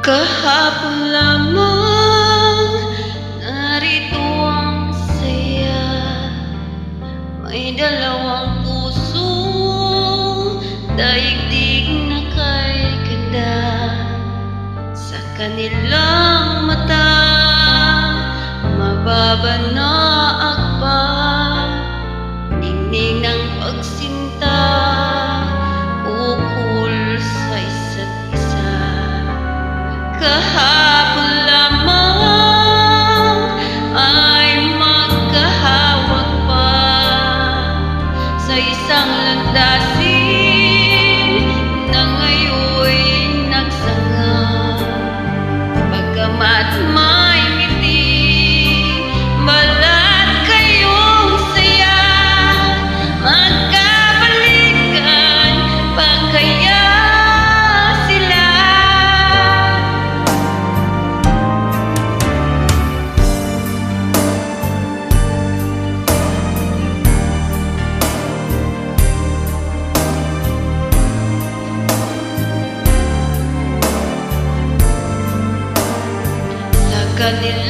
Kahapon lamang narito ang saya. May dalawang puso, daigdig na kay ganda. Sa kanilang mata, mababa na akbang, ningning ng pagsinta ukol sa isa't isa. Kahapon lamang ay magkahawak pa sa isang landasin na ngayon'y nagsanga. Bagamat may ngiti, balat kayong saya, magkabalikan pa kaya sila? Sa kanilang